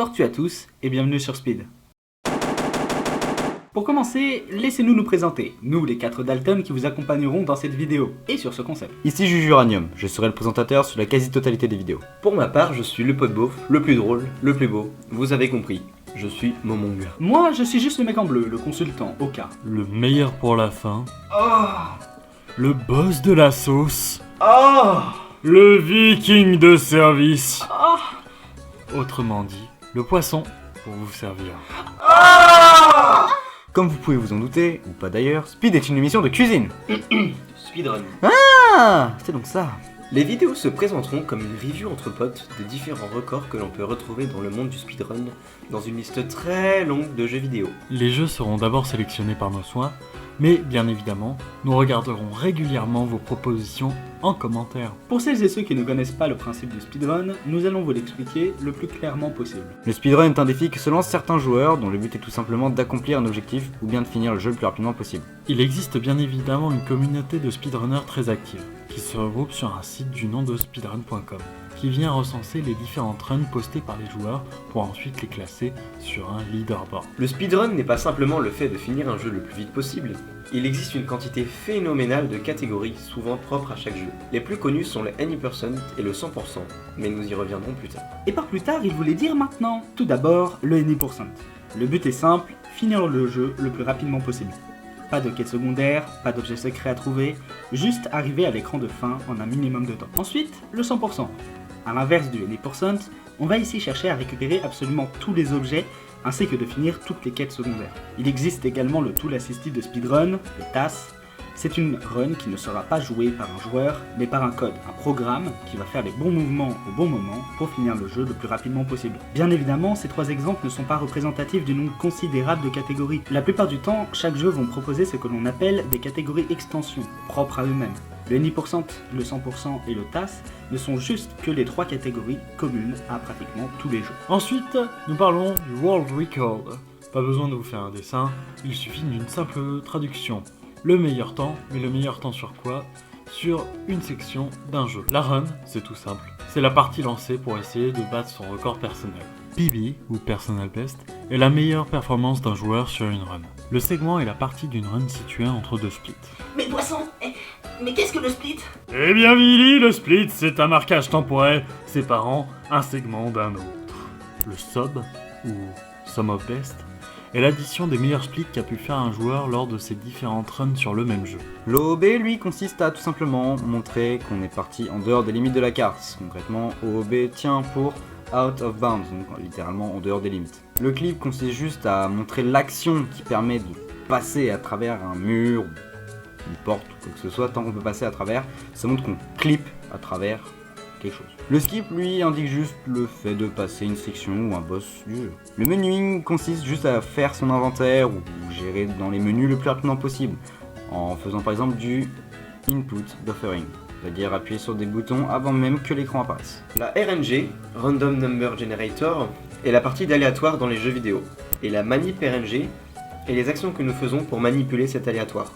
Tortue à tous et bienvenue sur Speed. Pour commencer, laissez-nous nous présenter, nous les 4 Dalton qui vous accompagneront dans cette vidéo et sur ce concept. Ici Juju Uranium, je serai le présentateur sur la quasi-totalité des vidéos. Pour ma part, je suis le pote beauf, le plus drôle, le plus beau, vous avez compris, je suis Momong. Moi, je suis juste le mec en bleu, le consultant, au cas. Le meilleur pour la fin. Oh, Le boss de la sauce. oh, Le viking de service. oh, Autrement dit, le poisson pour vous servir. Comme vous pouvez vous en douter, ou pas d'ailleurs, Speed est une émission de cuisine. Speedrun. Ah, c'est donc ça. Les vidéos se présenteront comme une review entre potes de différents records que l'on peut retrouver dans le monde du speedrun, dans une liste très longue de jeux vidéo. Les jeux seront d'abord sélectionnés par nos soins, mais bien évidemment, nous regarderons régulièrement vos propositions en commentaire. Pour celles et ceux qui ne connaissent pas le principe du speedrun, nous allons vous l'expliquer le plus clairement possible. Le speedrun est un défi que se lancent certains joueurs dont le but est tout simplement d'accomplir un objectif ou bien de finir le jeu le plus rapidement possible. Il existe bien évidemment une communauté de speedrunners très active, qui se regroupe sur un site du nom de speedrun.com, qui vient recenser les différentes runs postées par les joueurs pour ensuite les classer sur un leaderboard. Le speedrun n'est pas simplement le fait de finir un jeu le plus vite possible, il existe une quantité phénoménale de catégories souvent propres à chaque jeu. Les plus connus sont le Any% et le 100%, mais nous y reviendrons plus tard. Et par plus tard, il voulait dire maintenant. Tout d'abord, le Any%. Le but est simple, finir le jeu le plus rapidement possible. Pas de quête secondaire, pas d'objet secret à trouver, juste arriver à l'écran de fin en un minimum de temps. Ensuite, le 100%. A l'inverse du Any%, on va ici chercher à récupérer absolument tous les objets ainsi que de finir toutes les quêtes secondaires. Il existe également le Tool Assisted de Speedrun, le TAS. C'est une run qui ne sera pas jouée par un joueur, mais par un code, un programme qui va faire les bons mouvements au bon moment pour finir le jeu le plus rapidement possible. Bien évidemment, ces 3 exemples ne sont pas représentatifs du nombre considérable de catégories. La plupart du temps, chaque jeu vont proposer ce que l'on appelle des catégories extensions, propres à eux-mêmes. Le Any%, le 100% et le TAS ne sont juste que les 3 catégories communes à pratiquement tous les jeux. Ensuite, nous parlons du World Record. Pas besoin de vous faire un dessin, il suffit d'une simple traduction. Le meilleur temps, mais le meilleur temps sur quoi? Sur une section d'un jeu. La run, c'est tout simple. C'est la partie lancée pour essayer de battre son record personnel. PB, ou Personal Best, est la meilleure performance d'un joueur sur une run. Le segment est la partie d'une run située entre 2 splits. Mais poisson, mais qu'est-ce que le split? Eh bien Billy, le split, c'est un marquage temporel séparant un segment d'un autre. Le sub, ou sum of best, est l'addition des meilleurs splits qu'a pu faire un joueur lors de ses différentes runs sur le même jeu. L'OOB, lui, consiste à tout simplement montrer qu'on est parti en dehors des limites de la carte. Concrètement, OOB tient pour Out of Bounds, donc littéralement en dehors des limites. Le clip consiste juste à montrer l'action qui permet de passer à travers un mur, une porte ou quoi que ce soit, tant qu'on peut passer à travers, ça montre qu'on clip à travers quelque chose. Le skip, lui, indique juste le fait de passer une section ou un boss du jeu. Le menuing consiste juste à faire son inventaire ou gérer dans les menus le plus rapidement possible, en faisant par exemple du input buffering, c'est-à-dire appuyer sur des boutons avant même que l'écran apparaisse. La RNG, Random Number Generator, est la partie d'aléatoire dans les jeux vidéo, et la manip RNG est les actions que nous faisons pour manipuler cet aléatoire.